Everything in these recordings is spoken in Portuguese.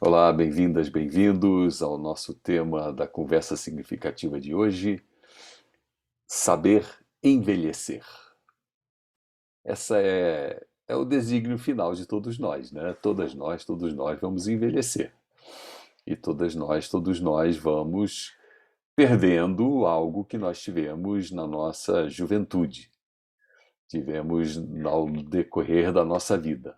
Olá, bem-vindas, bem-vindos ao nosso tema da conversa significativa de hoje, saber envelhecer. Essa é o desígnio final de todos nós, né? Todos nós vamos envelhecer. E todos nós vamos perdendo algo que nós tivemos na nossa juventude, tivemos ao decorrer da nossa vida.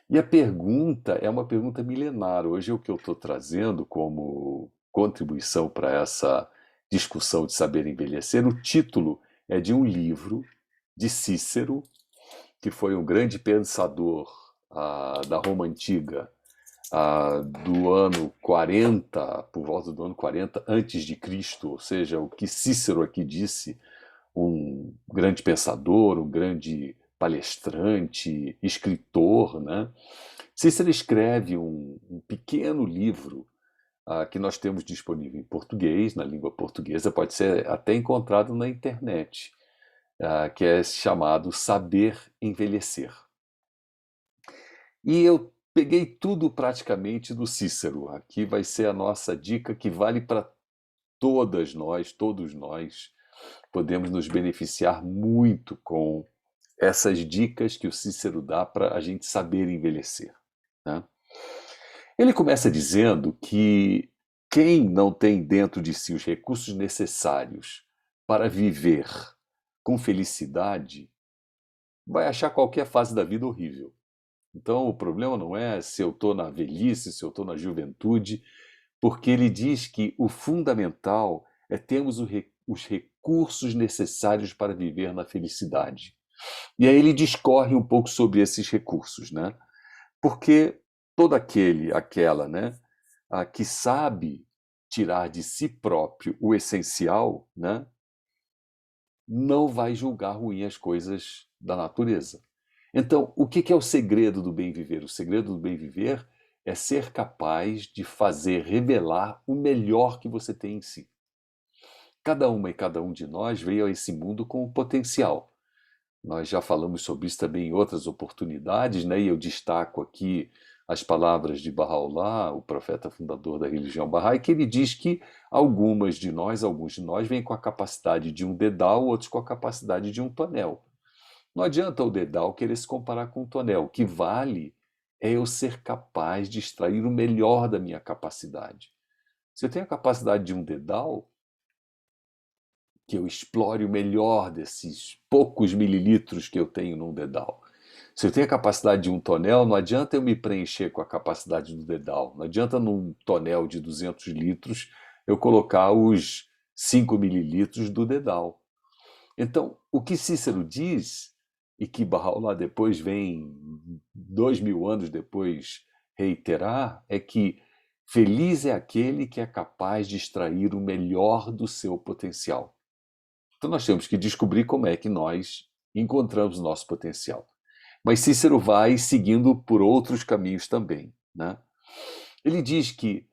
E a pergunta é uma pergunta milenar. Hoje, o que eu estou trazendo como contribuição para essa discussão de saber envelhecer, o título é de um livro de Cícero, que foi um grande pensador da Roma Antiga, do ano 40, por volta do ano 40 antes de Cristo, ou seja, o que Cícero aqui disse, um grande pensador, um grande palestrante, escritor, né? Cícero escreve um pequeno livro que nós temos disponível em português, na língua portuguesa, pode ser até encontrado na internet, que é chamado Saber Envelhecer. E eu peguei tudo praticamente do Cícero. Aqui vai ser a nossa dica que vale para todas nós, todos nós. Podemos nos beneficiar muito com essas dicas que o Cícero dá para a gente saber envelhecer, né? Ele começa dizendo que quem não tem dentro de si os recursos necessários para viver com felicidade vai achar qualquer fase da vida horrível. Então, o problema não é se eu estou na velhice, se eu estou na juventude, porque ele diz que o fundamental é termos os recursos necessários para viver na felicidade. E aí ele discorre um pouco sobre esses recursos, né? Porque todo aquela, né, que sabe tirar de si próprio o essencial, né, não vai julgar ruim as coisas da natureza. Então, o que é o segredo do bem viver? O segredo do bem viver é ser capaz de fazer revelar o melhor que você tem em si. Cada uma e cada um de nós veio a esse mundo com um potencial. Nós já falamos sobre isso também em outras oportunidades, né? E eu destaco aqui as palavras de Bahá'u'lláh, o profeta fundador da religião Bahá'í, que ele diz que alguns de nós, vêm com a capacidade de um dedal, outros com a capacidade de um tonel. Não adianta o dedal querer se comparar com o tonel. O que vale é eu ser capaz de extrair o melhor da minha capacidade. Se eu tenho a capacidade de um dedal, que eu explore o melhor desses poucos mililitros que eu tenho num dedal. Se eu tenho a capacidade de um tonel, não adianta eu me preencher com a capacidade do dedal. Não adianta num tonel de 200 litros eu colocar os 5 mililitros do dedal. Então, o que Cícero diz, e que Bahá'u'lláh depois vem, 2000 anos depois, reiterar, é que feliz é aquele que é capaz de extrair o melhor do seu potencial. Então nós temos que descobrir como é que nós encontramos o nosso potencial. Mas Cícero vai seguindo por outros caminhos também, né? Ele diz que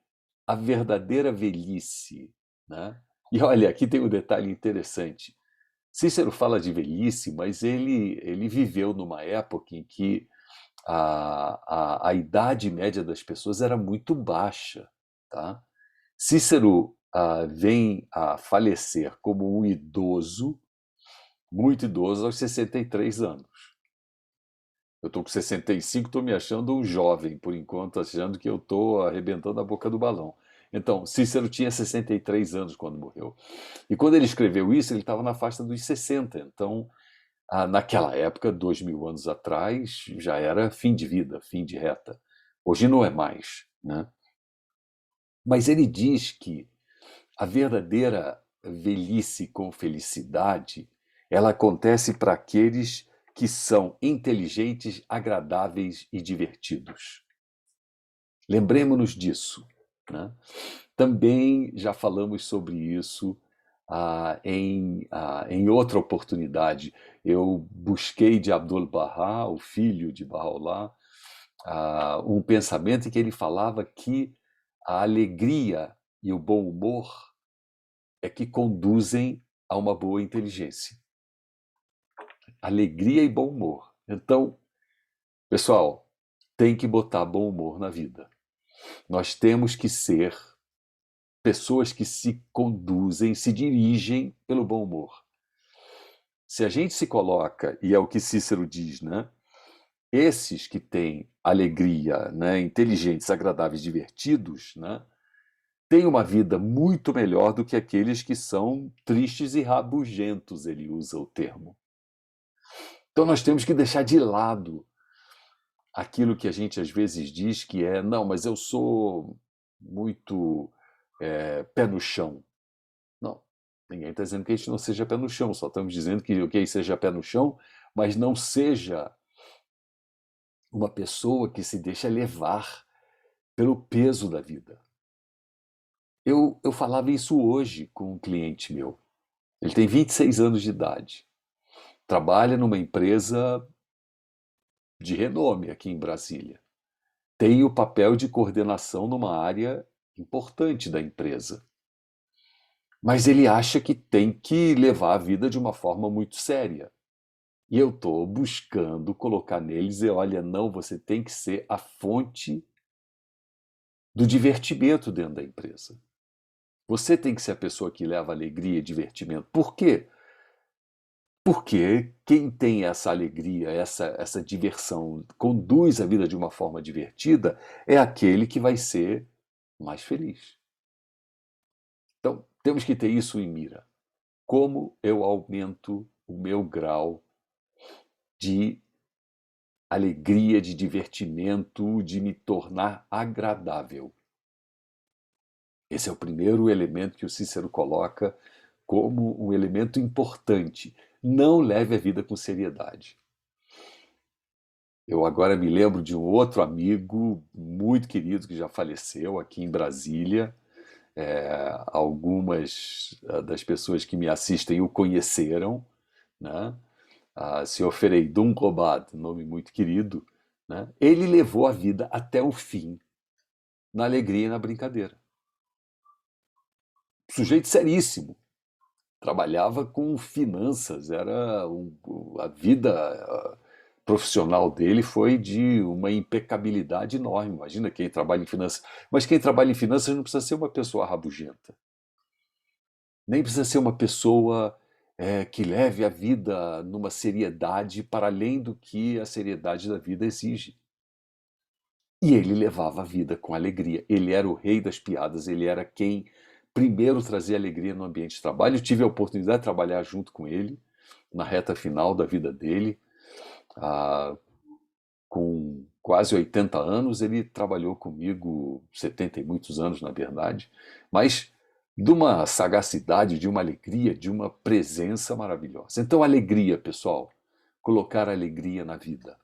a verdadeira velhice, né? E olha, aqui tem um detalhe interessante. Cícero fala de velhice, mas ele viveu numa época em que a idade média das pessoas era muito baixa, tá? Cícero vem a falecer como um idoso, muito idoso, aos 63 anos. Eu estou com 65, estou me achando um jovem, por enquanto, achando que eu estou arrebentando a boca do balão. Então, Cícero tinha 63 anos quando morreu. E quando ele escreveu isso, ele estava na faixa dos 60. Então, naquela época, 2000 anos atrás, já era fim de vida, fim de reta. Hoje não é mais, né? Mas ele diz que a verdadeira velhice com felicidade, ela acontece para aqueles que são inteligentes, agradáveis e divertidos. Lembremos-nos disso, né? Também já falamos sobre isso em outra oportunidade. Eu busquei de Abdul-Bahá, o filho de Bahá'u'lláh, um pensamento em que ele falava que a alegria e o bom humor é que conduzem a uma boa inteligência. Alegria e bom humor. Então, pessoal, tem que botar bom humor na vida. Nós temos que ser pessoas que se conduzem, se dirigem pelo bom humor. Se a gente se coloca, e é o que Cícero diz, né? Esses que têm alegria, né, inteligentes, agradáveis, divertidos, né, têm uma vida muito melhor do que aqueles que são tristes e rabugentos, ele usa o termo. Então nós temos que deixar de lado aquilo que a gente às vezes diz que é, não, mas eu sou muito pé no chão. Não, ninguém está dizendo que a gente não seja pé no chão, só estamos dizendo que ok, seja pé no chão, mas não seja uma pessoa que se deixa levar pelo peso da vida. Eu falava isso hoje com um cliente meu. Ele tem 26 anos de idade, trabalha numa empresa de renome aqui em Brasília. Tem o papel de coordenação numa área importante da empresa. Mas ele acha que tem que levar a vida de uma forma muito séria. E eu estou buscando colocar neles e olha, não, você tem que ser a fonte do divertimento dentro da empresa. Você tem que ser a pessoa que leva alegria e divertimento. Por quê? Porque quem tem essa alegria, essa diversão, conduz a vida de uma forma divertida, é aquele que vai ser mais feliz. Então, temos que ter isso em mira. Como eu aumento o meu grau de alegria, de divertimento, de me tornar agradável? Esse é o primeiro elemento que o Cícero coloca como um elemento importante. Não leve a vida com seriedade. Eu agora me lembro de um outro amigo muito querido que já faleceu aqui em Brasília. Algumas das pessoas que me assistem o conheceram, né? Sr. Fereidun Robad, nome muito querido, né? Ele levou a vida até o fim na alegria e na brincadeira. Sujeito seríssimo, trabalhava com finanças, a vida profissional dele foi de uma impecabilidade enorme. Imagina quem trabalha em finanças. Mas quem trabalha em finanças não precisa ser uma pessoa rabugenta, nem precisa ser uma pessoa que leve a vida numa seriedade para além do que a seriedade da vida exige. E ele levava a vida com alegria. Ele era o rei das piadas, ele era quem primeiro trazia alegria no ambiente de trabalho. Eu tive a oportunidade de trabalhar junto com ele na reta final da vida dele. Ah, com quase 80 anos, ele trabalhou comigo 70 e muitos anos, na verdade, mas de uma sagacidade, de uma alegria, de uma presença maravilhosa. Então, alegria, pessoal, colocar alegria na vida.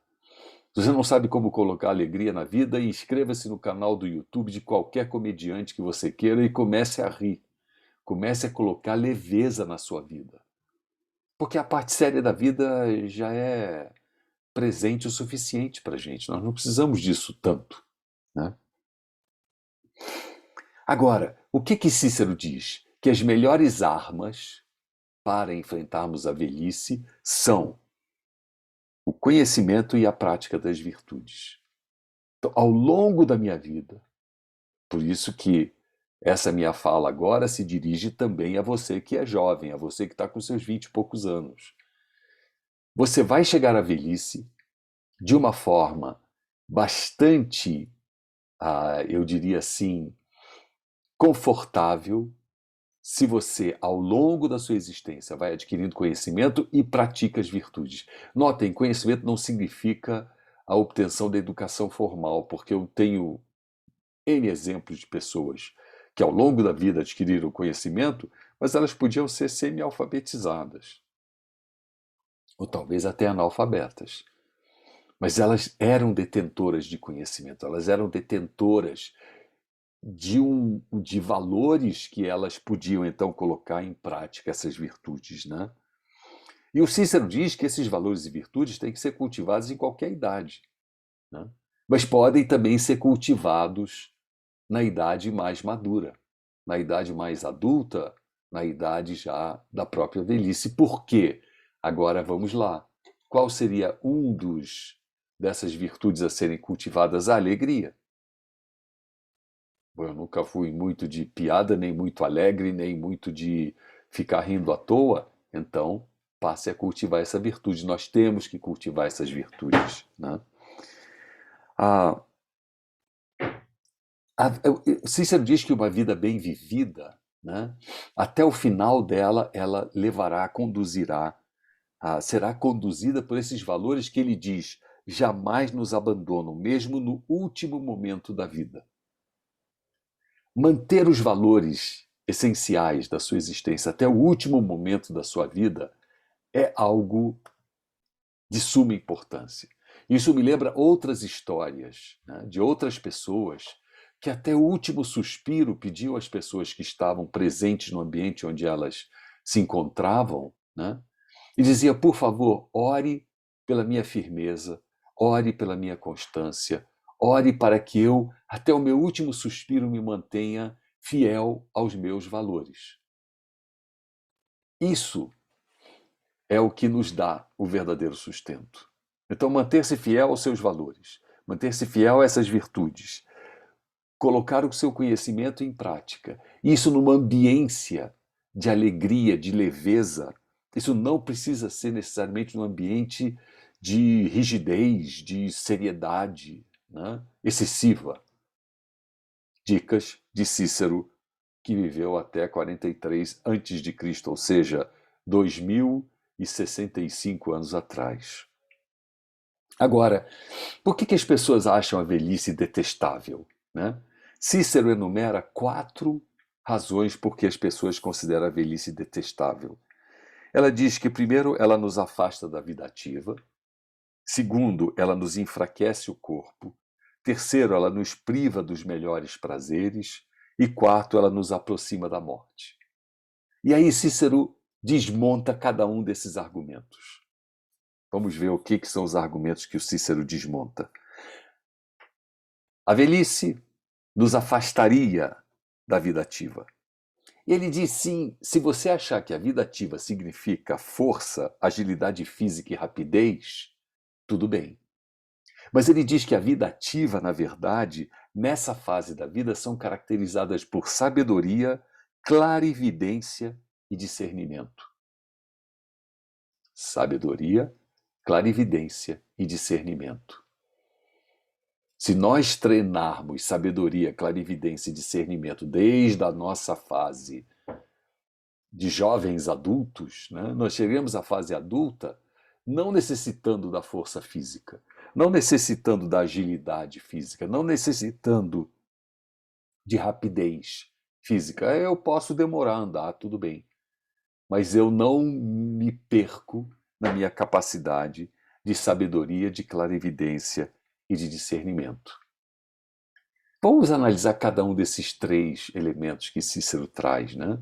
Se você não sabe como colocar alegria na vida, inscreva-se no canal do YouTube de qualquer comediante que você queira e comece a rir. Comece a colocar leveza na sua vida. Porque a parte séria da vida já é presente o suficiente para a gente. Nós não precisamos disso tanto. Né? Agora, o que Cícero diz? Que as melhores armas para enfrentarmos a velhice são o conhecimento e a prática das virtudes. Então, ao longo da minha vida, por isso que essa minha fala agora se dirige também a você que é jovem, a você que está com seus 20 e poucos anos. Você vai chegar à velhice de uma forma bastante, eu diria assim, confortável, se você, ao longo da sua existência, vai adquirindo conhecimento e pratica as virtudes. Notem, conhecimento não significa a obtenção da educação formal, porque eu tenho N exemplos de pessoas que ao longo da vida adquiriram conhecimento, mas elas podiam ser semi-alfabetizadas, ou talvez até analfabetas. Mas elas eram detentoras de conhecimento, elas eram detentoras de valores que elas podiam então colocar em prática, essas virtudes, né? E o Cícero diz que esses valores e virtudes têm que ser cultivados em qualquer idade, né? Mas podem também ser cultivados na idade mais madura, na idade mais adulta, na idade já da própria velhice. Por quê? Agora vamos lá. Qual seria dessas virtudes a serem cultivadas? A alegria. Bom, eu nunca fui muito de piada, nem muito alegre, nem muito de ficar rindo à toa. Então, passe a cultivar essa virtude. Nós temos que cultivar essas virtudes, né? A, Cícero diz que uma vida bem vivida, né, até o final dela, ela levará, conduzirá, será conduzida por esses valores que ele diz jamais nos abandonam, mesmo no último momento da vida. Manter os valores essenciais da sua existência até o último momento da sua vida é algo de suma importância. Isso me lembra outras histórias, né, de outras pessoas que até o último suspiro pediam às pessoas que estavam presentes no ambiente onde elas se encontravam, né, e dizia: por favor, ore pela minha firmeza, ore pela minha constância, ore para que eu, até o meu último suspiro, me mantenha fiel aos meus valores. Isso é o que nos dá o verdadeiro sustento. Então, manter-se fiel aos seus valores, manter-se fiel a essas virtudes, colocar o seu conhecimento em prática, isso numa ambiência de alegria, de leveza. Isso não precisa ser necessariamente um ambiente de rigidez, de seriedade, né, excessiva. Dicas de Cícero, que viveu até 43 antes de Cristo, ou seja, 2065 anos atrás. Agora, por que as pessoas acham a velhice detestável, né? Cícero enumera 4 razões por que as pessoas consideram a velhice detestável. Ela diz que, primeiro, ela nos afasta da vida ativa. Segundo, ela nos enfraquece o corpo. Terceiro, ela nos priva dos melhores prazeres. E quarto, ela nos aproxima da morte. E aí Cícero desmonta cada um desses argumentos. Vamos ver o que são os argumentos que o Cícero desmonta. A velhice nos afastaria da vida ativa. Ele diz sim, se você achar que a vida ativa significa força, agilidade física e rapidez, tudo bem. Mas ele diz que a vida ativa, na verdade, nessa fase da vida, são caracterizadas por sabedoria, clarividência e discernimento. Sabedoria, clarividência e discernimento. Se nós treinarmos sabedoria, clarividência e discernimento desde a nossa fase de jovens adultos, né, nós chegamos à fase adulta não necessitando da força física, não necessitando da agilidade física, não necessitando de rapidez física. Eu posso demorar a andar, tudo bem, mas eu não me perco na minha capacidade de sabedoria, de clarividência e de discernimento. Vamos analisar cada um desses 3 elementos que Cícero traz, né?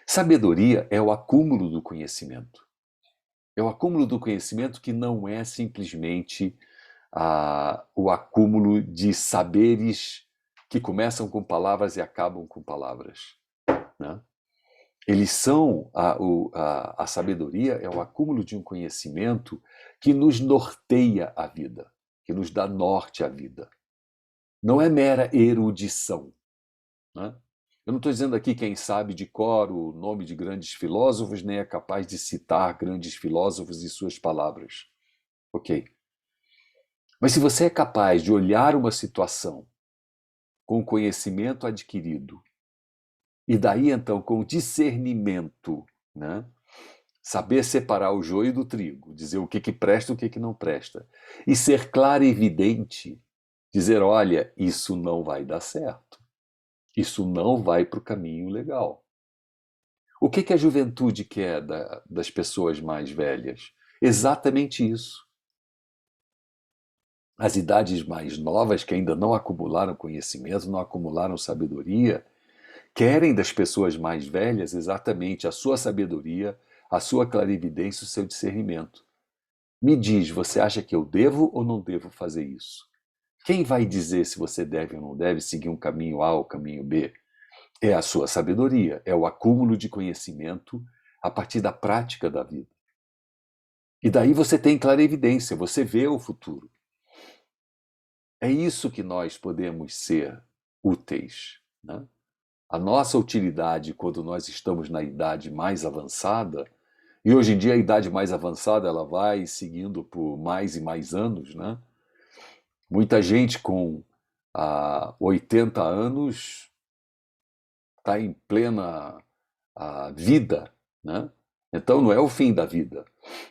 Sabedoria é o acúmulo do conhecimento. É o acúmulo do conhecimento que não é simplesmente o acúmulo de saberes que começam com palavras e acabam com palavras, né? Eles são, a sabedoria é o acúmulo de um conhecimento que nos norteia a vida, que nos dá norte à vida. Não é mera erudição, né? Eu não estou dizendo aqui quem sabe de cor o nome de grandes filósofos, nem é capaz de citar grandes filósofos e suas palavras. Ok. Mas se você é capaz de olhar uma situação com o conhecimento adquirido, e daí então com o discernimento, né, saber separar o joio do trigo, dizer o que presta e o que não presta, e ser claro e evidente, dizer, olha, isso não vai dar certo, isso não vai para o caminho legal. O que a juventude quer das pessoas mais velhas? Exatamente isso. As idades mais novas, que ainda não acumularam conhecimento, não acumularam sabedoria, querem das pessoas mais velhas exatamente a sua sabedoria, a sua clarividência, o seu discernimento. Me diz, você acha que eu devo ou não devo fazer isso? Quem vai dizer se você deve ou não deve seguir um caminho A ou caminho B? É a sua sabedoria, é o acúmulo de conhecimento a partir da prática da vida. E daí você tem clarividência, você vê o futuro. É isso que nós podemos ser úteis, né? A nossa utilidade quando nós estamos na idade mais avançada, e hoje em dia a idade mais avançada ela vai seguindo por mais e mais anos, né? Muita gente com 80 anos está em plena vida, né? Então não é o fim da vida.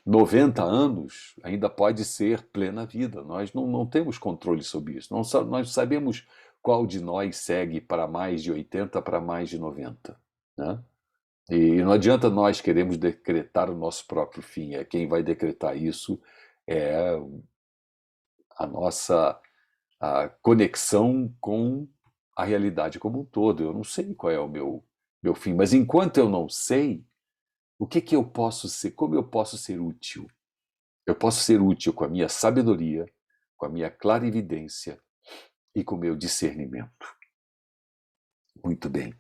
90 anos ainda pode ser plena vida. Nós não temos controle sobre isso. Nós sabemos qual de nós segue para mais de 80, para mais de 90, né? E não adianta nós queremos decretar o nosso próprio fim. Quem vai decretar isso é a nossa conexão com a realidade como um todo. Eu não sei qual é o meu fim, mas enquanto eu não sei, o que que eu posso ser? Como eu posso ser útil? Eu posso ser útil com a minha sabedoria, com a minha clarividência e com o meu discernimento. Muito bem.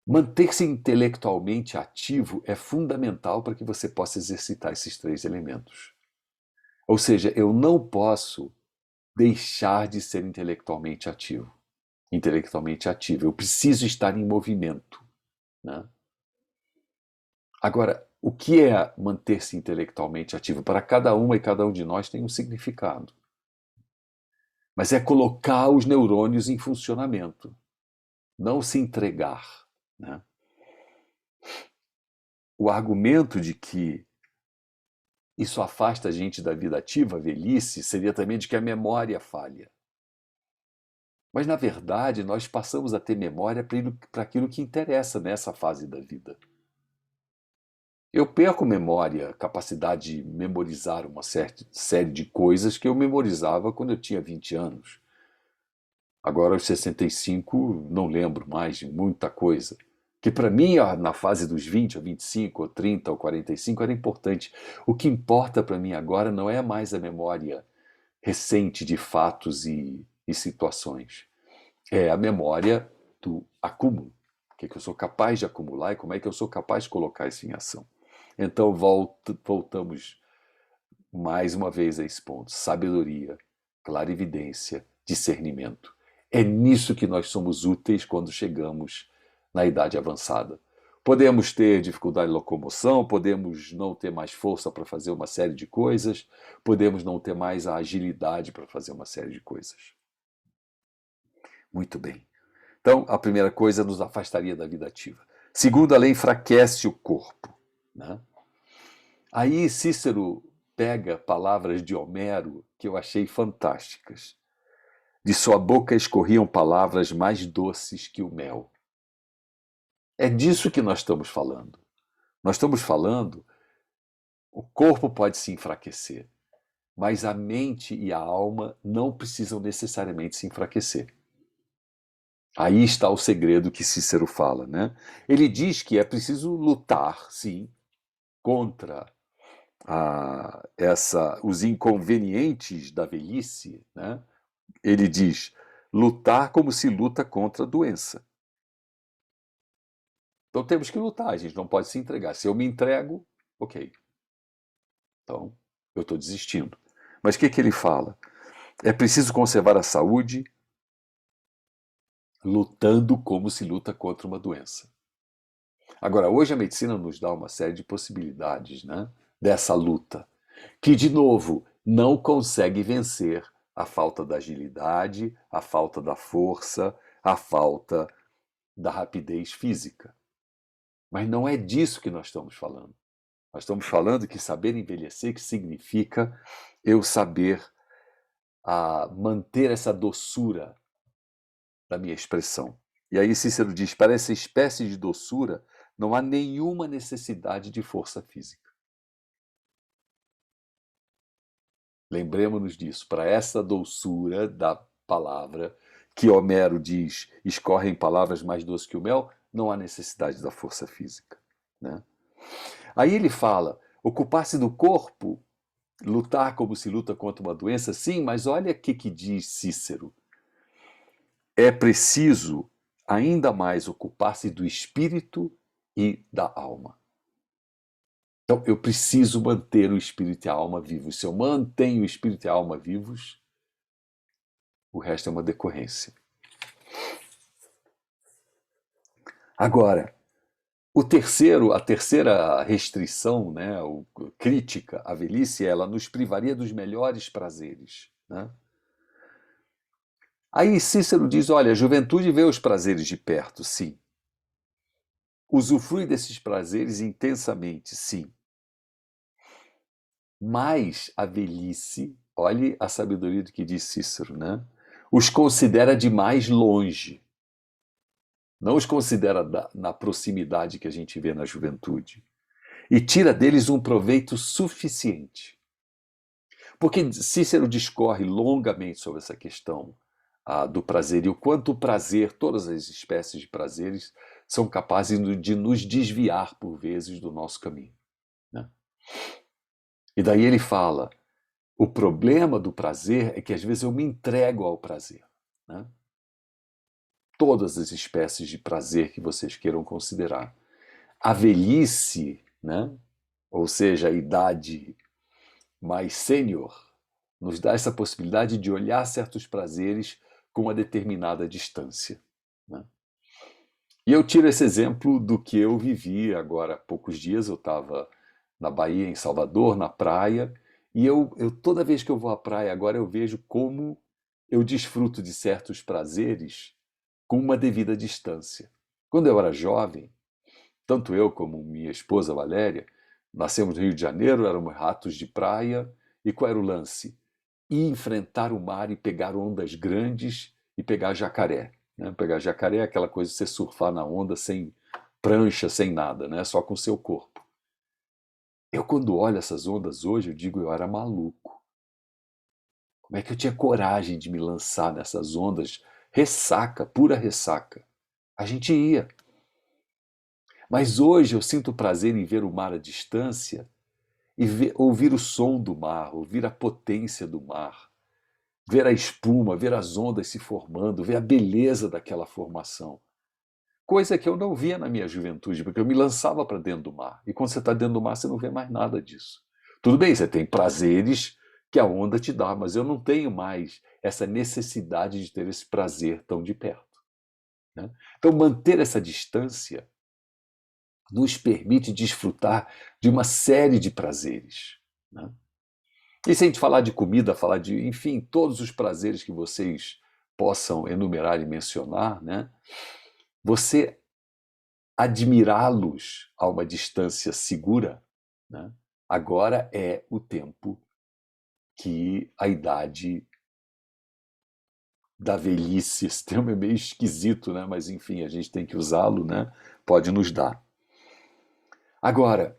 Manter-se intelectualmente ativo é fundamental para que você possa exercitar esses três elementos. Ou seja, eu não posso deixar de ser intelectualmente ativo. Eu preciso estar em movimento, né? Agora, o que é manter-se intelectualmente ativo? Para cada uma e cada um de nós tem um significado. Mas é colocar os neurônios em funcionamento, não se entregar, né? O argumento de que isso afasta a gente da vida ativa, a velhice, seria também de que a memória falha. Mas, na verdade, nós passamos a ter memória para aquilo que interessa nessa fase da vida. Eu perco memória, capacidade de memorizar uma série de coisas que eu memorizava quando eu tinha 20 anos. Agora, aos 65, não lembro mais de muita coisa. Que para mim, na fase dos 20, ou 25, ou 30, ou 45, era importante. O que importa para mim agora não é mais a memória recente de fatos e situações. É a memória do acúmulo. O que eu sou capaz de acumular e como é que eu sou capaz de colocar isso em ação. Então voltamos mais uma vez a esse ponto: sabedoria, clarividência, discernimento. É nisso que nós somos úteis quando chegamos na idade avançada. Podemos ter dificuldade de locomoção, podemos não ter mais força para fazer uma série de coisas, podemos não ter mais a agilidade para fazer uma série de coisas. Muito bem. Então, a primeira coisa nos afastaria da vida ativa. Segundo, a lei enfraquece o corpo, né? Aí Cícero pega palavras de Homero que eu achei fantásticas. De sua boca escorriam palavras mais doces que o mel. É disso que nós estamos falando. Nós estamos falando, o corpo pode se enfraquecer, mas a mente e a alma não precisam necessariamente se enfraquecer. Aí está o segredo que Cícero fala, né? Ele diz que é preciso lutar, sim, contra os inconvenientes da velhice, né? Ele diz: lutar como se luta contra a doença. Então temos que lutar, a gente não pode se entregar. Se eu me entrego, ok. Então eu estou desistindo. Mas o que ele fala? É preciso conservar a saúde lutando como se luta contra uma doença. Agora, hoje a medicina nos dá uma série de possibilidades, né, dessa luta, que, de novo, não consegue vencer a falta da agilidade, a falta da força, a falta da rapidez física. Mas não é disso que nós estamos falando. Nós estamos falando que saber envelhecer que significa eu saber manter essa doçura da minha expressão. E aí Cícero diz: para essa espécie de doçura não há nenhuma necessidade de força física. Lembremos-nos disso. Para essa doçura da palavra, que Homero diz, escorrem palavras mais doces que o mel, não há necessidade da força física, né? Aí ele fala: ocupar-se do corpo, lutar como se luta contra uma doença, sim, mas olha o que diz Cícero. É preciso ainda mais ocupar-se do espírito e da alma. Então, eu preciso manter o espírito e a alma vivos. Se eu mantenho o espírito e a alma vivos, O resto é uma decorrência. Agora, a terceira restrição, né, crítica à velhice, ela nos privaria dos melhores prazeres, né? Aí Cícero diz, olha, a juventude vê os prazeres de perto, sim. Usufrui desses prazeres intensamente, sim. Mas a velhice, olhe a sabedoria do que diz Cícero, né? Os considera de mais longe. Não os considera na proximidade que a gente vê na juventude. E tira deles um proveito suficiente. Porque Cícero discorre longamente sobre essa questão do prazer e o quanto o prazer, todas as espécies de prazeres, são capazes de nos desviar por vezes do nosso caminho, né? E daí ele fala, o problema do prazer é que às vezes eu me entrego ao prazer, né? Todas as espécies de prazer que vocês queiram considerar. A velhice, né? Ou seja, a idade mais sênior, nos dá essa possibilidade de olhar certos prazeres com uma determinada distância, né? E eu tiro esse exemplo do que eu vivi agora há poucos dias. Eu estava na Bahia, em Salvador, na praia, e toda vez que eu vou à praia agora eu vejo como eu desfruto de certos prazeres com uma devida distância. Quando eu era jovem, tanto eu como minha esposa Valéria, nascemos no Rio de Janeiro, éramos ratos de praia, e qual era o lance? Ir enfrentar o mar e pegar ondas grandes e pegar jacaré, né? Pegar jacaré é aquela coisa de você surfar na onda sem prancha, sem nada, né? Só com o seu corpo. Eu, quando olho essas ondas hoje, eu digo, eu era maluco. Como é que eu tinha coragem de me lançar nessas ondas? Ressaca, pura ressaca. A gente ia. Mas hoje eu sinto prazer em ver o mar à distância e ouvir o som do mar, ouvir a potência do mar, ver a espuma, ver as ondas se formando, ver a beleza daquela formação. Coisa que eu não via na minha juventude, porque eu me lançava para dentro do mar. E quando você está dentro do mar, você não vê mais nada disso. Tudo bem, você tem prazeres que a onda te dá, mas eu não tenho mais essa necessidade de ter esse prazer tão de perto, né? Então, manter essa distância nos permite desfrutar de uma série de prazeres, né? E se a gente falar de comida, falar de, enfim, todos os prazeres que vocês possam enumerar e mencionar, né? Você admirá-los a uma distância segura, né? Agora é o tempo que a idade da velhice, esse termo é meio esquisito, né? Mas enfim, a gente tem que usá-lo, né? Pode nos dar. Agora,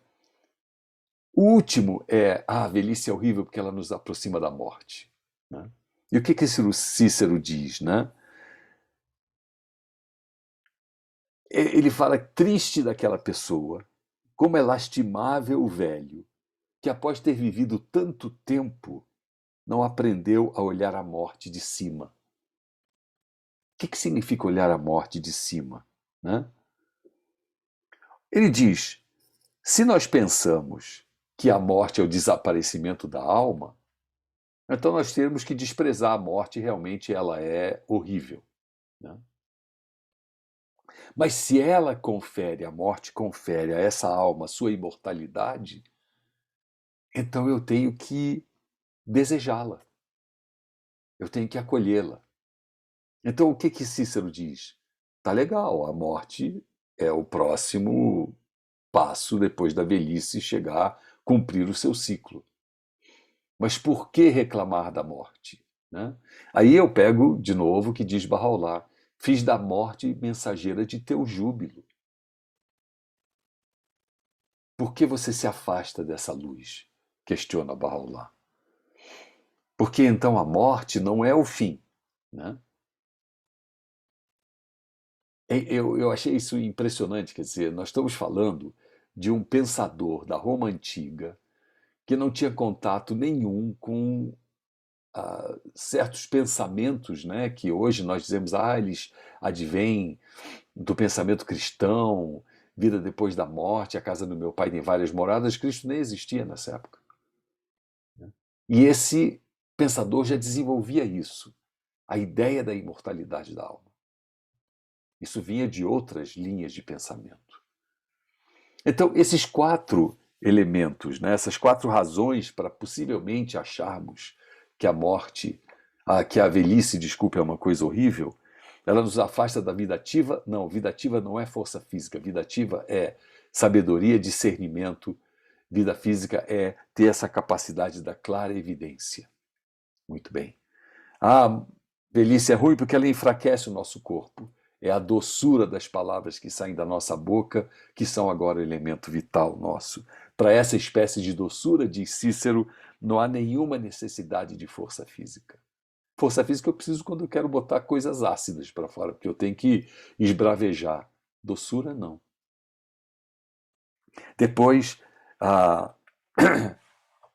o último é a velhice é horrível porque ela nos aproxima da morte, né? E o que esse Cícero diz, né? Ele fala triste daquela pessoa, como é lastimável o velho, que após ter vivido tanto tempo, não aprendeu a olhar a morte de cima. O que significa olhar a morte de cima, né? Ele diz, se nós pensamos que a morte é o desaparecimento da alma, então nós temos que desprezar a morte, realmente ela é horrível, né? Mas se ela confere, a morte confere a essa alma a sua imortalidade, então eu tenho que desejá-la, eu tenho que acolhê-la. Então o que Cícero diz? Tá legal, a morte é o próximo passo depois da velhice chegar, cumprir o seu ciclo. Mas por que reclamar da morte, né? Aí eu pego de novo o que diz Bahá'u'lláh, fiz da morte mensageira de teu júbilo. Por que você se afasta dessa luz? Questiona Bahá'u'lláh. Porque então a morte não é o fim, né? Eu achei isso impressionante, quer dizer, nós estamos falando de um pensador da Roma Antiga que não tinha contato nenhum com certos pensamentos, né, que hoje nós dizemos, eles advêm do pensamento cristão, vida depois da morte, a casa do meu pai tem várias moradas. Cristo nem existia nessa época, né? E esse pensador já desenvolvia isso. a ideia da imortalidade da alma. Isso vinha de outras linhas de pensamento. Então, esses 4 elementos, né, essas 4 razões para possivelmente acharmos que a morte, que a velhice, desculpe, é uma coisa horrível, ela nos afasta da vida ativa. Não, vida ativa não é força física. Vida ativa é sabedoria, discernimento. Vida física é ter essa capacidade da clara evidência. Muito bem. A velhice é ruim porque ela enfraquece o nosso corpo. É a doçura das palavras que saem da nossa boca que são agora o elemento vital nosso. Para essa espécie de doçura, diz Cícero, não há nenhuma necessidade de força física. Força física eu preciso quando eu quero botar coisas ácidas para fora, porque eu tenho que esbravejar. Doçura, não. Depois, a,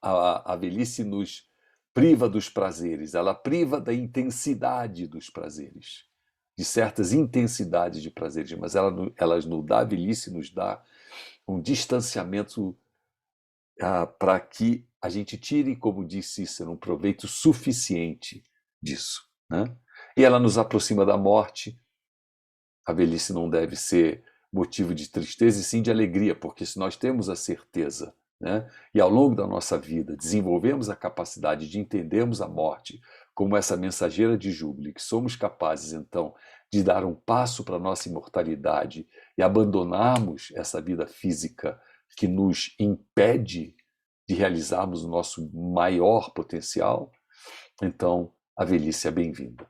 a velhice nos priva dos prazeres, ela priva da intensidade dos prazeres, de certas intensidades de prazeres, mas ela nos dá, a velhice nos dá um distanciamento para que a gente tire, como disse Cícero, um proveito suficiente disso, né? E ela nos aproxima da morte. A velhice não deve ser motivo de tristeza e sim de alegria, porque se nós temos a certeza, né, e ao longo da nossa vida desenvolvemos a capacidade de entendermos a morte como essa mensageira de júbilo, que somos capazes então de dar um passo para a nossa imortalidade e abandonarmos essa vida física que nos impede de realizarmos o nosso maior potencial, então a velhice é bem-vinda.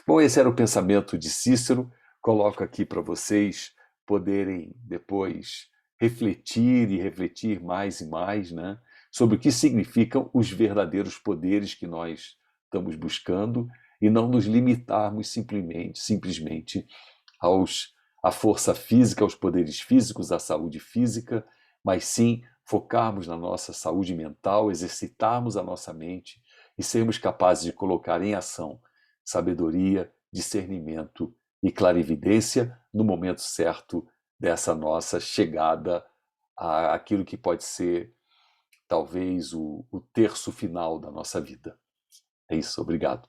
Bom, esse era o pensamento de Cícero. Coloco aqui para vocês poderem depois refletir e refletir mais e mais, né, sobre o que significam os verdadeiros poderes que nós estamos buscando e não nos limitarmos simplesmente à força física, aos poderes físicos, à saúde física, mas sim focarmos na nossa saúde mental, exercitarmos a nossa mente e sermos capazes de colocar em ação sabedoria, discernimento e clarividência no momento certo dessa nossa chegada àquilo que pode ser talvez o terço final da nossa vida. É isso, obrigado.